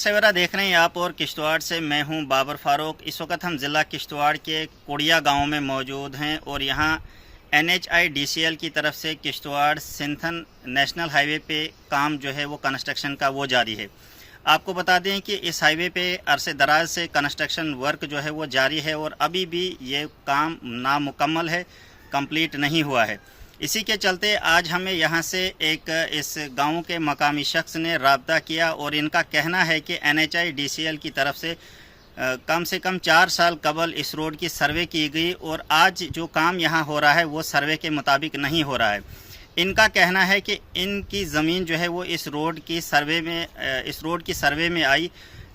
सवेरा देख रहे हैं आप और किश्तवाड़ से मैं हूं बाबर फारूक। इस वक्त हम ज़िला किश्तवाड़ के कोड़िया गांव में मौजूद हैं और यहां NHIDCL की तरफ से किश्तवाड़ सिंथन नेशनल हाईवे पे काम जो है वो कंस्ट्रक्शन का वो जारी है। आपको बता दें कि इस हाईवे पे अरसे दराज से कंस्ट्रक्शन वर्क जो है वो जारी है और अभी भी ये काम नामुकम्मल है, कंप्लीट नहीं हुआ है। इसी के चलते आज हमें यहाँ से एक इस गांव के मकामी शख्स ने राब्ता किया और इनका कहना है कि NHIDCL की तरफ से कम से कम 4 साल कबल इस रोड की सर्वे की गई और आज जो काम यहाँ हो रहा है वो सर्वे के मुताबिक नहीं हो रहा है। इनका कहना है कि इनकी ज़मीन जो है वो इस रोड की सर्वे में आई,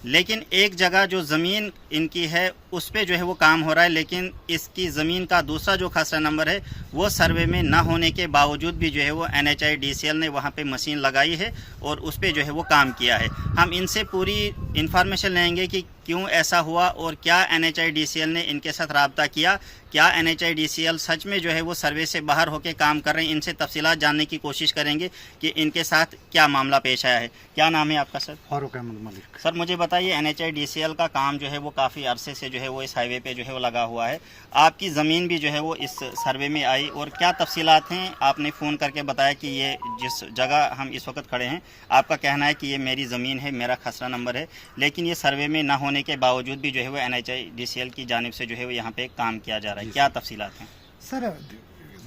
लेकिन एक जगह जो ज़मीन इनकी है उस पे जो है वो काम हो रहा है, लेकिन इसकी ज़मीन का दूसरा जो खसरा नंबर है वो सर्वे में ना होने के बावजूद भी जो है वो NHIDCL ने वहाँ पे मशीन लगाई है और उस पे जो है वो काम किया है। हम इनसे पूरी इन्फॉर्मेशन लेंगे कि क्यों ऐसा हुआ और क्या NHIDCL ने इनके साथ रब्ता किया, क्या NHIDCL सच में जो है वो सर्वे से बाहर होकर काम कर रहे हैं। इनसे तफसीलात जानने की कोशिश करेंगे कि इनके साथ क्या मामला पेश आया है। क्या नाम है आपका सर? फारूक अहमद मलिक। सर मुझे बताइए, NHIDCL का काम जो है वो काफ़ी अरसे से जो है वो इस हाईवे पे जो है वो लगा हुआ है, आपकी ज़मीन भी जो है वो इस सर्वे में आई और क्या तफसीलात हैं? आपने फ़ोन करके बताया कि ये जिस जगह हम इस वक्त खड़े हैं आपका कहना है कि ये मेरी ज़मीन है, मेरा खसरा नंबर है, लेकिन ये सर्वे में ना होने के बावजूद भी जो है वो NHIDCL की जानिब से जो है वो यहाँ पे काम किया जा रहा है। क्या तफसीलात हैं? सर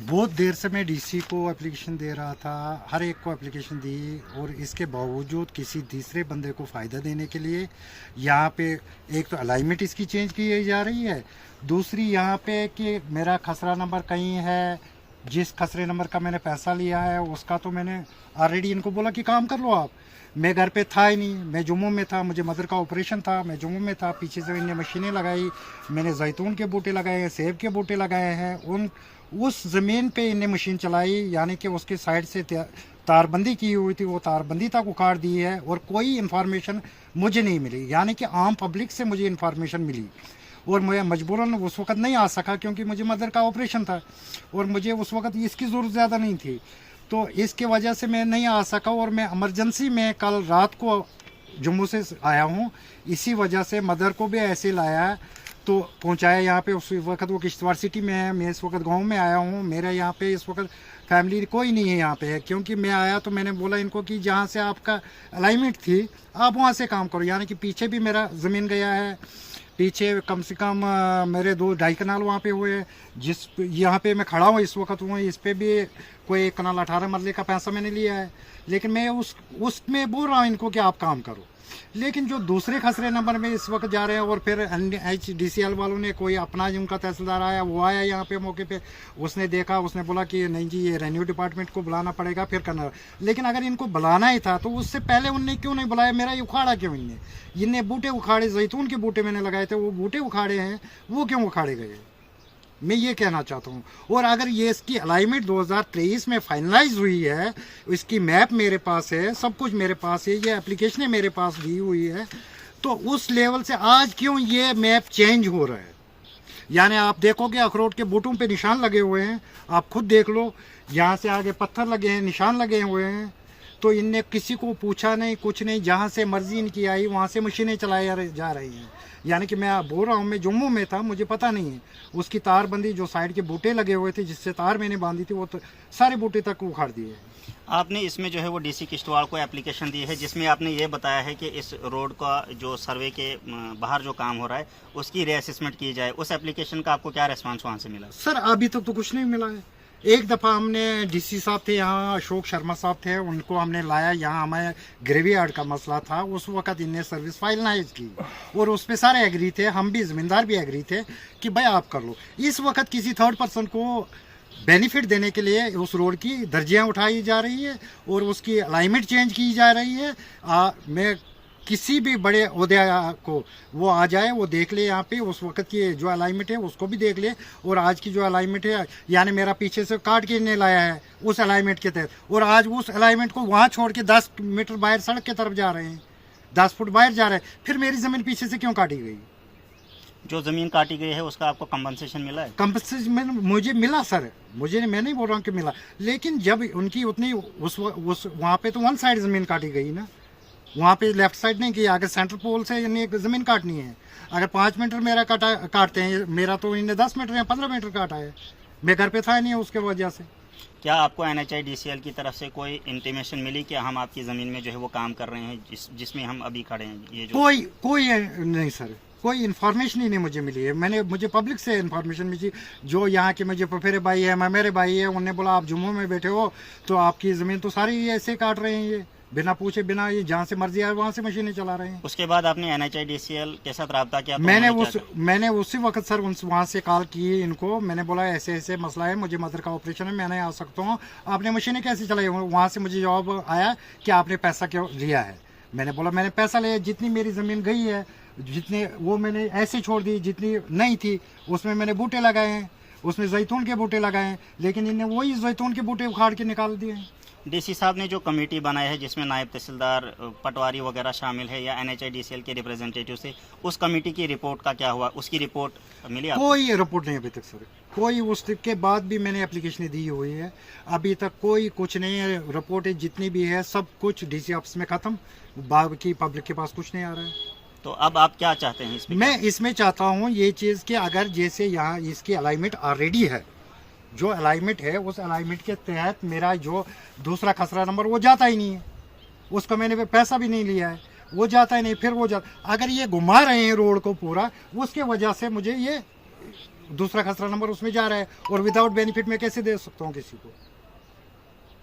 बहुत देर से मैं DC को एप्लीकेशन दे रहा था, हर एक को एप्लीकेशन दी और इसके बावजूद किसी तीसरे बंदे को फ़ायदा देने के लिए यहाँ पे एक तो अलाइनमेंट इसकी चेंज की जा रही है, दूसरी यहाँ पे कि मेरा खसरा नंबर कहीं है, जिस खसरे नंबर का मैंने पैसा लिया है उसका तो मैंने ऑलरेडी इनको बोला कि काम कर लो आप। मैं घर पे था ही नहीं, मैं जम्मू में था, मुझे मदर का ऑपरेशन था, मैं जम्मू में था। पीछे से इन्हें मशीनें लगाई, मैंने जैतून के बूटे लगाए हैं, सेब के बूटे लगाए हैं। उस ज़मीन पे इन्हें मशीन चलाई, यानी कि उसके साइड से तारबंदी की हुई थी, वो तारबंदी तक उखाड़ दी है और कोई इन्फॉर्मेशन मुझे नहीं मिली, यानी कि आम पब्लिक से मुझे इन्फॉर्मेशन मिली और मैं मजबूरन उस वक्त नहीं आ सका क्योंकि मुझे मदर का ऑपरेशन था और मुझे उस वक्त इसकी ज़रूरत ज़्यादा नहीं थी, तो इसके वजह से मैं नहीं आ सका और मैं इमरजेंसी में कल रात को जम्मू से आया हूँ। इसी वजह से मदर को भी ऐसे लाया तो पहुँचाया यहाँ पे। उस वक्त वो किश्तवाड़ सिटी में है, मैं इस वक्त गांव में आया हूँ। मेरे यहाँ पे इस वक्त फैमिली कोई नहीं है यहाँ पे है, क्योंकि मैं आया तो मैंने बोला इनको कि जहाँ से आपका अलाइनमेंट थी आप वहाँ से काम करो, यानी कि पीछे भी मेरा ज़मीन गया है, पीछे कम से कम मेरे 2-2.5 कनाल वहाँ पे हुए, जिस यहाँ पे मैं खड़ा हूँ इस वक्त हूँ, इस पे भी कोई 1 कनाल 18 मरले का पैसा मैंने लिया है, लेकिन मैं उसमें बोल रहा हूँ इनको कि आप काम करो। लेकिन जो दूसरे खसरे नंबर में इस वक्त जा रहे हैं और फिर NHIDCL वालों ने कोई अपना उनका तहसीलदार आया, वो आया यहाँ पे मौके पे, उसने देखा, उसने बोला कि नहीं जी ये रेवेन्यू डिपार्टमेंट को बुलाना पड़ेगा फिर करना। लेकिन अगर इनको बुलाना ही था तो उससे पहले उनने क्यों नहीं बुलाया? मेरा ये उखाड़ा क्यों इनने बूटे उखाड़े, जैतून के बूटे मैंने लगाए थे, वो बूटे उखाड़े हैं, वो क्यों उखाड़े गए? मैं ये कहना चाहता हूँ। और अगर ये इसकी अलाइनमेंट 2023 में फाइनलाइज हुई है, इसकी मैप मेरे पास है, सब कुछ मेरे पास है, ये एप्लीकेशनें मेरे पास दी हुई है, तो उस लेवल से आज क्यों ये मैप चेंज हो रहा है? यानी आप देखोगे अखरोट के बूटों पे निशान लगे हुए हैं, आप खुद देख लो, यहाँ से आगे पत्थर लगे हैं, निशान लगे हुए हैं, तो इनने किसी को पूछा नहीं, कुछ नहीं, जहाँ से मर्जी इनकी आई वहाँ से मशीनें चलाई जा रही हैं। यानी कि मैं बोल रहा हूँ, मैं जम्मू में था, मुझे पता नहीं है, उसकी तारबंदी जो साइड के बूटे लगे हुए थे जिससे तार मैंने बांधी थी वो तो सारे बूटे तक उखाड़ दिए। आपने इसमें जो है वो DC किश्तवाड़ को एप्लीकेशन दी है जिसमें आपने ये बताया है कि इस रोड का जो सर्वे के बाहर जो काम हो रहा है उसकी रीअसेसमेंट की जाए। उस एप्लीकेशन का आपको क्या रिस्पांस वहाँ से मिला? सर अभी तक तो कुछ नहीं मिला है। एक दफ़ा हमने DC साहब थे यहाँ, अशोक शर्मा साहब थे, उनको हमने लाया यहाँ, हमें ग्रेवयार्ड का मसला था, उस वक्त इनने सर्विस फाइनलाइज की और उस पर सारे एग्री थे, हम भी ज़मींदार भी एग्री थे कि भाई आप कर लो। इस वक्त किसी थर्ड पर्सन को बेनिफिट देने के लिए उस रोड की दर्जियाँ उठाई जा रही है और उसकी अलाइनमेंट चेंज की जा रही है। मैं किसी भी बड़े ओहदे को वो आ जाए, वो देख ले यहाँ पे उस वक्त की जो अलाइनमेंट है उसको भी देख ले और आज की जो अलाइनमेंट है, यानी मेरा पीछे से काट के इन्हें लाया है उस अलाइनमेंट के तहत, और आज उस अलाइनमेंट को वहाँ छोड़ के 10 मीटर बाहर सड़क की तरफ जा रहे हैं, 10 फुट बाहर जा रहे हैं, फिर मेरी ज़मीन पीछे से क्यों काटी गई? जो ज़मीन काटी गई है उसका आपको कंपनसेशन मिला है? कंपनसेशन मुझे मिला सर, मैं नहीं बोल रहा हूँ कि मिला, लेकिन जब उनकी उतनी उस वहाँ पे तो वन साइड ज़मीन काटी गई ना, वहाँ पे लेफ्ट साइड नहीं किया। अगर सेंट्रल पोल से इन्हें ज़मीन काटनी है, अगर 5 मीटर मेरा काटते हैं, मेरा तो इन्हें 10 मीटर या 15 मीटर काटा है। मैं घर पे था नहीं उसके वजह से। क्या आपको NHIDCL की तरफ से कोई इंटीमेशन मिली कि हम आपकी ज़मीन में जो है वो काम कर रहे हैं जिसमें हम अभी खड़े हैं? ये जो कोई नहीं सर, कोई इन्फॉर्मेशन ही नहीं मुझे मिली है। मुझे पब्लिक से इन्फॉर्मेशन मिली, जो यहाँ के मुझे फफेरे भाई है, मेरे भाई है, उन्होंने बोला आप जम्मू में बैठे हो तो आपकी ज़मीन तो सारी ऐसे काट रहे हैं, ये बिना पूछे बिना, ये जहाँ से मर्जी आए वहाँ से मशीनें चला रहे हैं। उसके बाद आपने NHIDCL के साथ रब्ता किया? तो मैंने उसी वक्त सर वहाँ से कॉल की इनको, मैंने बोला ऐसे ऐसे मसला है, मुझे मदर का ऑपरेशन है, मैं नहीं आ सकता हूँ, आपने मशीनें कैसे चलाई? वहाँ से मुझे जवाब आया कि आपने पैसा क्यों लिया है। मैंने बोला मैंने पैसा लिया, जितनी मेरी ज़मीन गई है, जितने वो मैंने ऐसे छोड़ दी, जितनी नहीं थी उसमें मैंने बूटे लगाए हैं, उसमें जैतून के बूटे लगाए हैं, लेकिन इन्हें वही जैतून के बूटे उखाड़ के निकाल दिए। DC साहब ने जो कमेटी बनाई है जिसमें नायब तहसीलदार, पटवारी वगैरह शामिल है या NHIDCL के रिप्रेजेंटेटिव से, उस कमेटी की रिपोर्ट का क्या हुआ? उसकी रिपोर्ट मिली आपको? कोई रिपोर्ट नहीं अभी तक सर, कोई। उसके बाद भी मैंने एप्लीकेशन दी हुई है, अभी तक कोई कुछ नहीं है। रिपोर्टें जितनी भी है सब कुछ DC ऑफिस में ख़त्म, बाकी पब्लिक के पास कुछ नहीं आ रहा है। तो अब आप क्या चाहते हैं इसमें? मैं इसमें चाहता हूँ ये चीज़ कि अगर जैसे यहाँ इसकी अलाइनमेंट ऑलरेडी है, जो अलाइनमेंट है उस अलाइनमेंट के तहत मेरा जो दूसरा खसरा नंबर वो जाता ही नहीं है, उसका मैंने पैसा भी नहीं लिया है, वो जाता ही नहीं। फिर वो अगर ये घुमा रहे हैं रोड को पूरा, उसके वजह से मुझे ये दूसरा खसरा नंबर उसमें जा रहा है, और विदाउट बेनिफिट में कैसे दे सकता हूँ किसी को?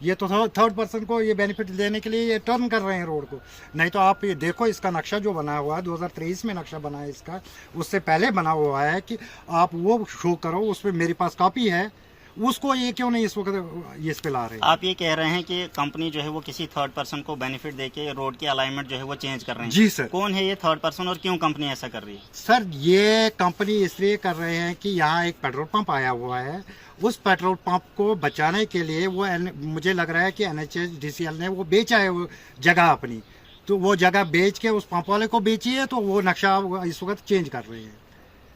ये तो थर्ड पर्सन को ये बेनिफिट देने के लिए ये टर्न कर रहे हैं रोड को। नहीं तो आप ये देखो, इसका नक्शा जो बना हुआ है 2023 में नक्शा बना है इसका, उससे पहले बना हुआ है कि आप वो शो करो, उस पर मेरे पास कॉपी है, उसको ये क्यों नहीं इस वक्त ये इस पे ला रहे हैं? आप ये कह रहे हैं कि कंपनी जो है वो किसी थर्ड पर्सन को बेनिफिट देके रोड की अलाइनमेंट जो है वो चेंज कर रहे हैं? जी सर। कौन है ये थर्ड पर्सन और क्यों कंपनी ऐसा कर रही है? सर ये कंपनी इसलिए कर रहे हैं कि यहाँ एक पेट्रोल पंप आया हुआ है, उस पेट्रोल पंप को बचाने के लिए वो मुझे लग रहा है कि NHIDCL ने वो बेचा है वो जगह अपनी, तो वो जगह बेच के उस पंप वाले को बेची है, तो वो नक्शा इस वक्त चेंज कर रहे हैं।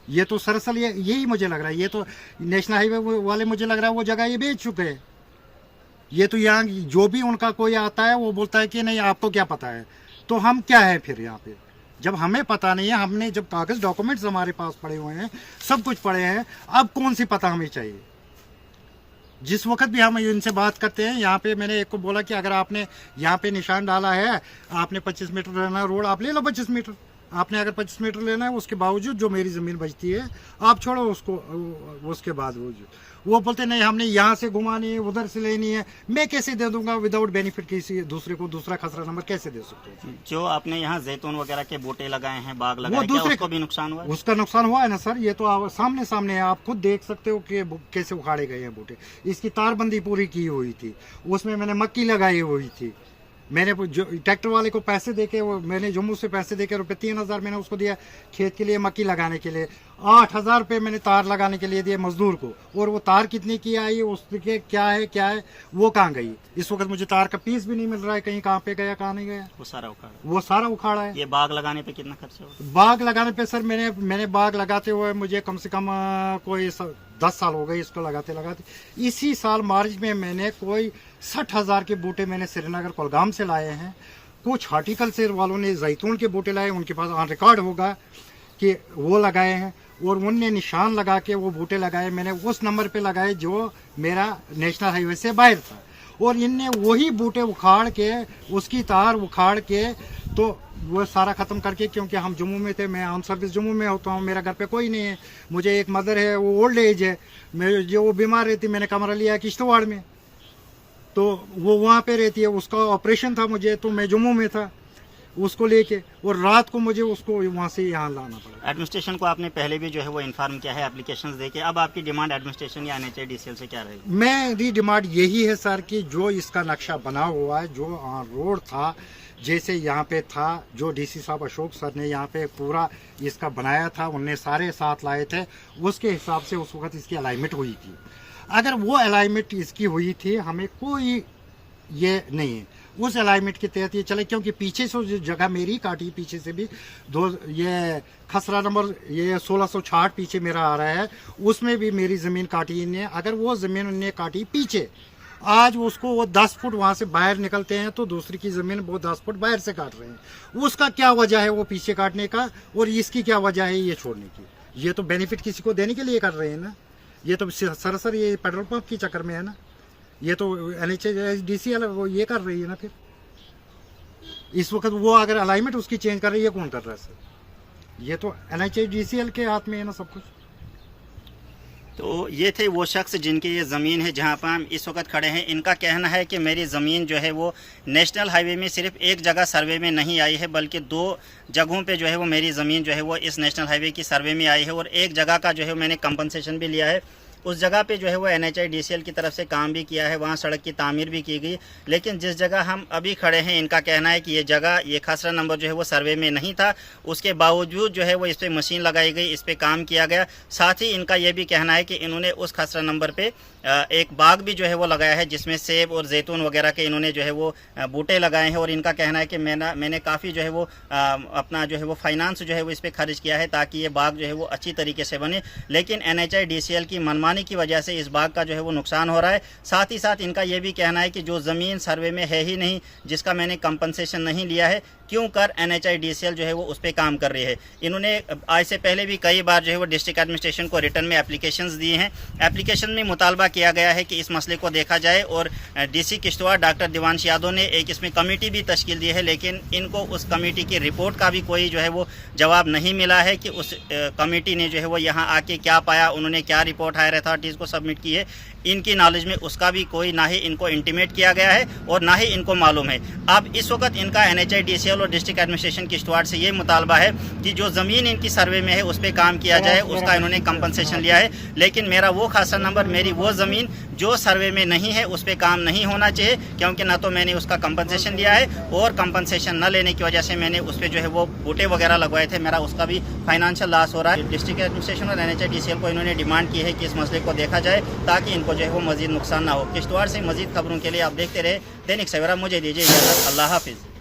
ये तो सरासर यही मुझे लग रहा है। ये तो नेशनल हाईवे वाले मुझे लग रहा है वो जगह ये बेच चुके हैं। ये तो यहाँ जो भी उनका कोई आता है वो बोलता है कि नहीं आपको क्या पता है, तो हम क्या है फिर यहाँ पे? जब हमें पता नहीं है, हमने जब कागज डॉक्यूमेंट्स हमारे पास पड़े हुए हैं, सब कुछ पड़े हैं, अब कौन सी पता हमें चाहिए? जिस वक्त भी हम इनसे बात करते हैं, यहाँ पे मैंने एक को बोला कि अगर आपने यहाँ पे निशान डाला है, आपने 25 मीटर लेना रोड, आप ले लो 25 मीटर। आपने अगर 25 मीटर लेना है, उसके बावजूद जो मेरी ज़मीन बचती है आप छोड़ो उसको, उसके बाद वो बोलते नहीं हमने यहाँ से घुमानी है, उधर से लेनी है। मैं कैसे दे दूंगा विदाउट बेनिफिट? किसी दूसरे को दूसरा खसरा नंबर कैसे दे सकते हैं? जो आपने यहाँ जैतून वगैरह के बूटे लगाए हैं, बाग लगाए हैं, क्या उसको भी नुकसान हुआ है? उसका नुकसान हुआ है ना सर, ये तो सामने है, आप खुद देख सकते हो कि कैसे उखाड़े गए हैं बूटे। इसकी तारबंदी पूरी की हुई थी, उसमें मैंने मक्की लगाई हुई थी। मैंने जो ट्रैक्टर वाले को पैसे देके, वो मैंने जम्मू से पैसे देके रुपये 3000 मैंने उसको दिया खेत के लिए, मक्की लगाने के लिए। 8000 रुपये मैंने तार लगाने के लिए दिए मजदूर को, और वो तार कितनी की आई, उसके क्या है वो कहाँ गई? इस वक्त मुझे तार का पीस भी नहीं मिल रहा है, कहीं कहाँ पे गया कहाँ नहीं गया। वो सारा उखाड़ा है। ये बाग लगाने पे कितना खर्चा हुआ? बाग लगाने पे सर मैंने बाग लगाते हुए मुझे कम से कम कोई 10 साल हो गए इसको लगाते। इसी साल मार्च में मैंने कोई 60,000 के बूटे मैंने श्रीनगर कोलगाम से लाए हैं। कुछ हॉर्टिकल्चर वालों ने जैतून के बूटे लाए, उनके पास ऑन रिकॉर्ड होगा कि वो लगाए हैं, और उनने निशान लगा के वो बूटे लगाए। मैंने उस नंबर पे लगाए जो मेरा नेशनल हाईवे से बाहर था, और इनने वही बूटे उखाड़ के, उसकी तार उखाड़ के, तो वो सारा ख़त्म करके, क्योंकि हम जम्मू में थे, मैं ऑन सर्विस जम्मू में होता हूँ, मेरा घर पे कोई नहीं है, मुझे एक मदर है वो ओल्ड एज है, मैं जो वो बीमार रहती, मैंने कमरा लिया किश्तवाड़ में, तो वो वहाँ पे रहती है, उसका ऑपरेशन था मुझे, तो मैं जम्मू में था उसको लेके, और रात को मुझे उसको वहाँ से यहाँ लाना पड़ा। एडमिनिस्ट्रेशन को आपने पहले भी जो है वो इन्फॉर्म किया है एप्लीकेशंस देके, अब आपकी डिमांड एडमिनिस्ट्रेशन या NHIDCL से क्या रहेगी? मेरी डिमांड यही है सर कि जो इसका नक्शा बना हुआ है, जो रोड था जैसे यहाँ पे था, जो DC साहब अशोक सर ने यहाँ पे पूरा इसका बनाया था, उनने सारे साथ लाए थे, उसके हिसाब से उस वक्त इसकी अलाइनमेंट हुई थी। अगर वो अलाइनमेंट इसकी हुई थी, हमें कोई ये नहीं है, उस अलाइनमेंट के तहत ये चले, क्योंकि पीछे से जो जगह मेरी काटी, पीछे से भी ये खसरा नंबर ये 1660 पीछे मेरा आ रहा है, उसमें भी मेरी ज़मीन काटी इन्हें। अगर वो ज़मीन उन्हें काटी पीछे, आज उसको वो 10 फुट वहां से बाहर निकलते हैं तो दूसरी की जमीन वो 10 फुट बाहर से काट रहे हैं। उसका क्या वजह है वो पीछे काटने का, और इसकी क्या वजह है ये छोड़ने की? ये तो बेनिफिट किसी को देने के लिए कर रहे हैं ना, ये तो सरासर ये पेट्रोल पंप की चक्कर में है ना, ये तो NHIDCL वो ये कर रही है ना। फिर इस वक्त वो अगर अलाइनमेंट उसकी चेंज कर रही है, कौन कर रहा है सर? ये तो NHIDCL के हाथ में है ना सब कुछ। तो ये थे वो शख्स जिनकी ये ज़मीन है जहाँ पर हम इस वक्त खड़े हैं। इनका कहना है कि मेरी ज़मीन जो है वो नेशनल हाईवे में सिर्फ एक जगह सर्वे में नहीं आई है, बल्कि 2 जगहों पे जो है वो मेरी ज़मीन जो है वो इस नेशनल हाईवे की सर्वे में आई है, और एक जगह का जो है मैंने कंपनसेशन भी लिया है। उस जगह पे जो है वो NHIDCL की तरफ से काम भी किया है, वहाँ सड़क की तामीर भी की गई। लेकिन जिस जगह हम अभी खड़े हैं, इनका कहना है कि ये जगह, ये खसरा नंबर जो है वो सर्वे में नहीं था, उसके बावजूद जो है वो इस पर मशीन लगाई गई, इस पर काम किया गया। साथ ही इनका ये भी कहना है कि इन्होंने उस खसरा नंबर पे एक बाग भी जो है वो लगाया है, जिसमें सेब और जैतून वगैरह के इन्होंने जो है वो बूटे लगाए हैं। और इनका कहना है कि मैंने काफ़ी जो है वो अपना जो है वो फाइनेंस जो है वो इस पर खर्च किया है ताकि ये बाग जो है वो अच्छी तरीके से बने, लेकिन NHIDCL की मनमानी की वजह से इस बाग का जो है वो नुकसान हो रहा है। साथ ही साथ इनका ये भी कहना है कि जो ज़मीन सर्वे में है ही नहीं, जिसका मैंने कंपनसेशन नहीं लिया है, क्यों कर NHIDCL जो है वो उस पर काम कर रही है। इन्होंने आज से पहले भी कई बार जो है वो डिस्ट्रिक्ट एडमिनिस्ट्रेशन को रिटर्न में एप्लीकेशंस दिए हैं। एप्लीकेशन में मुतालबा किया गया है कि इस मसले को देखा जाए, और DC किश्तवाड़ डॉक्टर दिवांश यादव ने एक इसमें कमेटी भी तश्कील दी है, लेकिन इनको उस कमेटी की रिपोर्ट का भी कोई जो है वो जवाब नहीं मिला है कि उस कमेटी ने जो है वो यहाँ आके क्या पाया, उन्होंने क्या रिपोर्ट हायर अथॉरिटीज़ को सबमिट की है, इनकी नॉलेज में उसका भी कोई ना ही इनको इंटीमेट किया गया है और ना ही इनको मालूम है। अब इस वक्त इनका NHIDCL और डिस्ट्रिक्ट एडमिनिस्ट्रेशन किश्तवाड़ से ये मुतालबा है कि जो ज़मीन इनकी सर्वे में है उस पर काम किया जाए, उसका इन्होंने कंपनसेशन लिया है, लेकिन मेरा वो खासा नंबर, मेरी वो ज़मीन जो सर्वे में नहीं है उस पर काम नहीं होना चाहिए, क्योंकि ना तो मैंने उसका कंपनसेशन लिया है, और कंपनसेशन न लेने की वजह से मैंने उस पर जो है वो बूटे वगैरह लगवाए थे, मेरा उसका भी फाइनेंशियल लॉस हो रहा है। डिस्ट्रिक्ट एडमिनिस्ट्रेशन और NHIDCL को इन्होंने डिमांड की है कि इस मसले को देखा जाए ताकि इनको जो है वो मज़ीद नुकसान ना हो। किश्तवाड़ से मज़ीद खबरों के लिए आप देखते रहे दैनिक सवेरा। मुझे दीजिए इजाज़त। अल्लाह हाफिज़।